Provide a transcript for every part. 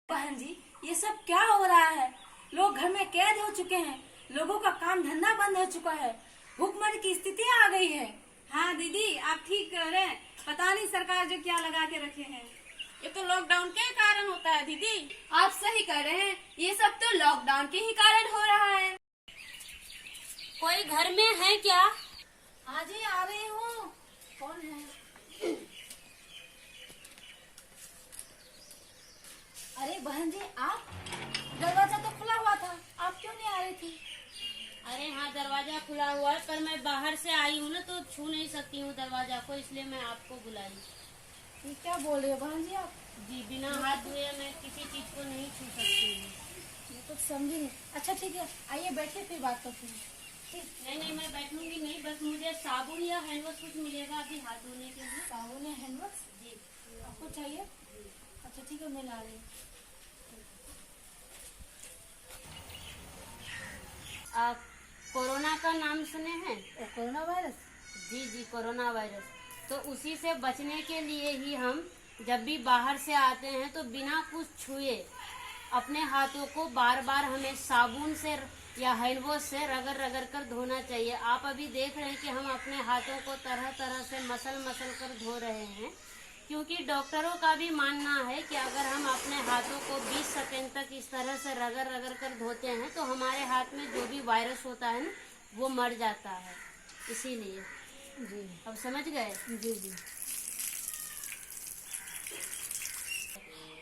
बहन जी, ये सब क्या हो रहा है? लोग घर में कैद हो चुके हैं, लोगों का काम धंधा बंद हो चुका है, भूखमरी की स्थिति आ गई है। हाँ दीदी, आप ठीक कह रहे हैं। पता नहीं सरकार जो क्या लगा के रखे हैं। ये तो लॉकडाउन के कारण होता है दीदी। आप सही कह रहे हैं, ये सब तो लॉकडाउन के ही कारण हो रहा है। कोई घर में है क्या? आज ही आ रही हूँ। कौन है? अरे बहन जी, आप? दरवाजा तो खुला हुआ था, आप क्यों नहीं आ रही थी? अरे हाँ, दरवाजा खुला हुआ है, पर मैं बाहर से आई हूँ ना, तो छू नहीं सकती हूँ दरवाजा को, इसलिए मैं आपको बुलाई। ये क्या बोल रहे हो बहन जी आप? जी, बिना हाथ धोए मैं किसी चीज को नहीं छू सकती हूँ। मैं कुछ समझी नहीं। अच्छा ठीक है, आइए बैठिए, फिर बात करते हैं। नहीं, मैं बैठूंगी नहीं, बस मुझे साबुन या हैंड वॉश कुछ मिलेगा अभी हाथ धोने के लिए। साबुन है, हैंड वॉश? जी। आपको चाहिए? अच्छा ठीक है, मैं ला रही हूँ। कोरोना का नाम सुने हैं? Corona virus? जी, कोरोना वायरस। तो उसी से बचने के लिए ही हम जब भी बाहर से आते हैं तो बिना कुछ छुए अपने हाथों को बार बार हमें साबुन से या हैंड वॉश से रगड़ रगड़ कर धोना चाहिए। आप अभी देख रहे हैं कि हम अपने हाथों को तरह तरह से मसल कर धो रहे हैं, क्योंकि डॉक्टरों का भी मानना है कि अगर हम अपने हाथों को 20 सेकंड तक इस तरह से रगड़ रगड़ कर धोते हैं तो हमारे हाथ में जो भी वायरस होता है ना, वो मर जाता है। इसीलिए जी। अब समझ गए? जी।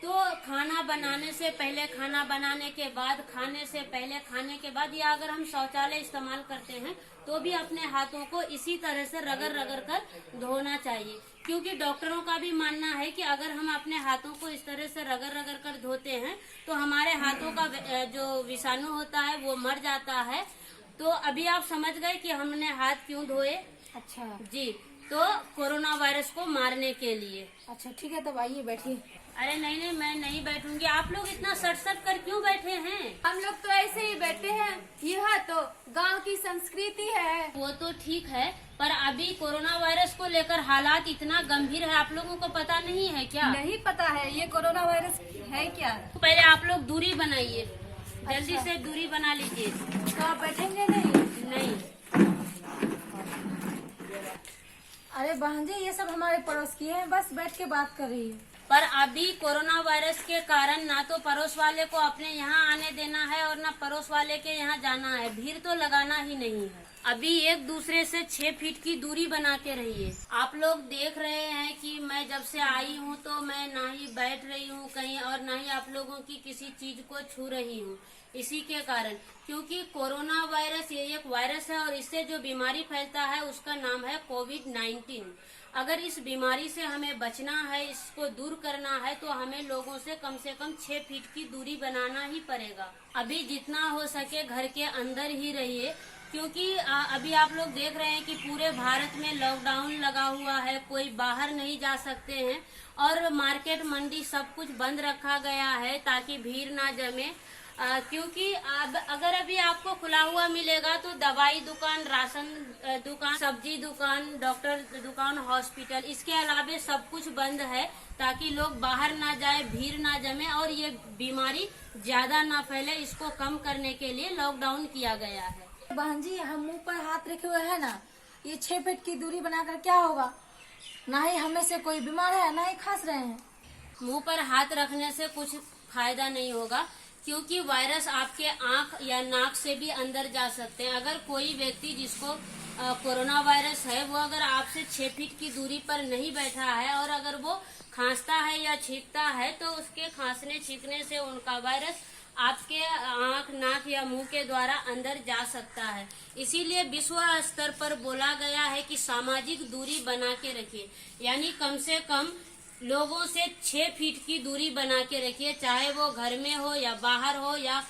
तो खाना बनाने से पहले, खाना बनाने के बाद, खाने से पहले, खाने के बाद, या अगर हम शौचालय इस्तेमाल करते हैं तो भी अपने हाथों को इसी तरह से रगड़ रगड़ कर धोना चाहिए, क्योंकि डॉक्टरों का भी मानना है कि अगर हम अपने हाथों को इस तरह से रगड़ रगड़ कर धोते हैं तो हमारे हाथों का जो विषाणु होता है वो मर जाता है। तो अभी आप समझ गए कि हमने हाथ क्यों धोए। अच्छा जी, तो कोरोना वायरस को मारने के लिए। अच्छा ठीक है, तब आइए बैठिए। अरे नहीं, मैं नहीं बैठूंगी। आप लोग इतना सट कर क्यों बैठे हैं? हम लोग तो ऐसे ही बैठे हैं, यह तो गांव की संस्कृति है। वो तो ठीक है, पर अभी कोरोना वायरस को लेकर हालात इतना गंभीर है, आप लोगों को पता नहीं है क्या? नहीं पता है ये कोरोना वायरस है क्या। तो पहले आप लोग दूरी बनाइए, जल्दी अच्छा। से दूरी बना लीजिए। तो आप बैठेंगे नहीं? नहीं। अरे बहन जी, ये सब हमारे पड़ोस की है, बस बैठ के बात कर रही है। पर अभी कोरोना वायरस के कारण ना तो पड़ोस वाले को अपने यहाँ आने देना है और ना पड़ोस वाले के यहाँ जाना है। भीड़ तो लगाना ही नहीं है। अभी एक दूसरे से 6 फीट की दूरी बना के रहिए। आप लोग देख रहे हैं कि मैं जब से आई हूँ तो मैं ना ही बैठ रही हूँ कहीं और ना ही आप लोगों की किसी चीज को छू रही हूँ, इसी के कारण, क्योंकि कोरोना वायरस ये एक वायरस है और इससे जो बीमारी फैलता है उसका नाम है कोविड-19। अगर इस बीमारी से हमें बचना है, इसको दूर करना है, तो हमें लोगों से कम 6 फीट की दूरी बनाना ही पड़ेगा। अभी जितना हो सके घर के अंदर ही रहिए, क्योंकि अभी आप लोग देख रहे हैं कि पूरे भारत में लॉकडाउन लगा हुआ है, कोई बाहर नहीं जा सकते हैं और मार्केट मंडी सब कुछ बंद रखा गया है ताकि भीड़ ना जमे। क्योंकि अगर अभी आपको खुला हुआ मिलेगा तो दवाई दुकान, राशन दुकान, सब्जी दुकान, डॉक्टर दुकान, हॉस्पिटल, इसके अलावा सब कुछ बंद है ताकि लोग बाहर ना जाए, भीड़ ना जमे और ये बीमारी ज्यादा ना फैले। इसको कम करने के लिए लॉकडाउन किया गया है। बहन जी, हम मुंह पर हाथ रखे हुए हैं ना, ये 6 फीट की दूरी बनाकर क्या होगा? ना ही हमें से कोई बीमार है, ना ही खांस रहे हैं। मुंह पर हाथ रखने से कुछ फायदा नहीं होगा, क्योंकि वायरस आपके आंख या नाक से भी अंदर जा सकते हैं। अगर कोई व्यक्ति जिसको कोरोना वायरस है वो अगर आपसे 6 फीट की दूरी पर नहीं बैठा है और अगर वो खांसता है या छींकता है तो उसके खांसने छींकने से उनका वायरस आपके आंख, नाक या मुंह के द्वारा अंदर जा सकता है। इसीलिए विश्व स्तर पर बोला गया है कि सामाजिक दूरी बना के रखिए, यानी कम से कम लोगों से 6 फीट की दूरी बना के रखिए, चाहे वो घर में हो या बाहर हो या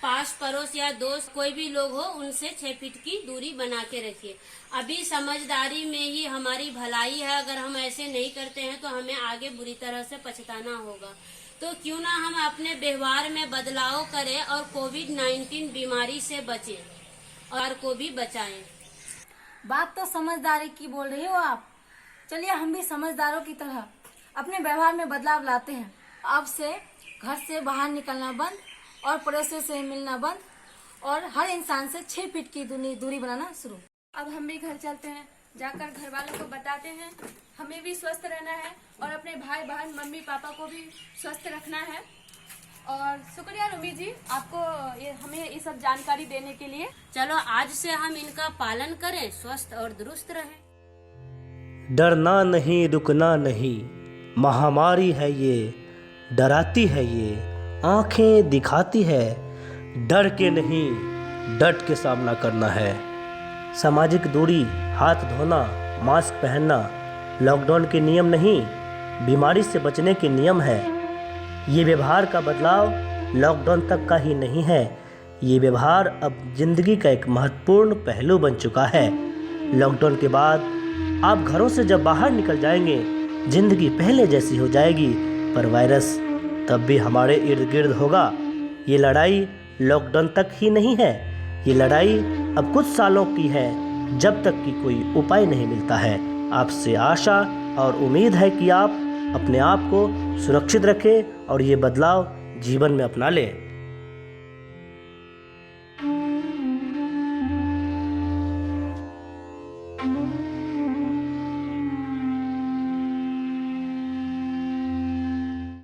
पास पड़ोस या दोस्त कोई भी लोग हो, उनसे 6 फीट की दूरी बना के रखिए। अभी समझदारी में ही हमारी भलाई है, अगर हम ऐसे नहीं करते हैं तो हमें आगे बुरी तरह से पछताना होगा। तो क्यों ना हम अपने व्यवहार में बदलाव करें और कोविड-19 बीमारी से बचें और को भी बचाएं। बात तो समझदारी की बोल रही हो आप। चलिए हम भी समझदारों की तरह अपने व्यवहार में बदलाव लाते हैं। अब से घर से बाहर निकलना बंद और पड़ोसियों से मिलना बंद और हर इंसान से 6 फीट की दूरी बनाना शुरू। अब हम भी घर चलते हैं, जाकर घर वालों को बताते हैं हमें भी स्वस्थ रहना है और अपने भाई बहन मम्मी पापा को भी स्वस्थ रखना है। और शुक्रिया रुमी जी, आपको हमें ये सब जानकारी देने के लिए। चलो आज से हम इनका पालन करें, स्वस्थ और दुरुस्त रहें। डरना नहीं, रुकना नहीं, महामारी है ये, डराती है ये, आंखें दिखाती है, डर के नहीं डट के सामना करना है। सामाजिक दूरी, हाथ धोना, मास्क पहनना लॉकडाउन के नियम नहीं, बीमारी से बचने के नियम है। ये व्यवहार का बदलाव लॉकडाउन तक का ही नहीं है, ये व्यवहार अब जिंदगी का एक महत्वपूर्ण पहलू बन चुका है। लॉकडाउन के बाद आप घरों से जब बाहर निकल जाएंगे, जिंदगी पहले जैसी हो जाएगी, पर वायरस तब भी हमारे इर्द गिर्द होगा। ये लड़ाई लॉकडाउन तक ही नहीं है, ये लड़ाई अब कुछ सालों की है, जब तक कि कोई उपाय नहीं मिलता है। आपसे आशा और उम्मीद है कि आप अपने आप को सुरक्षित रखें और ये बदलाव जीवन में अपना लें।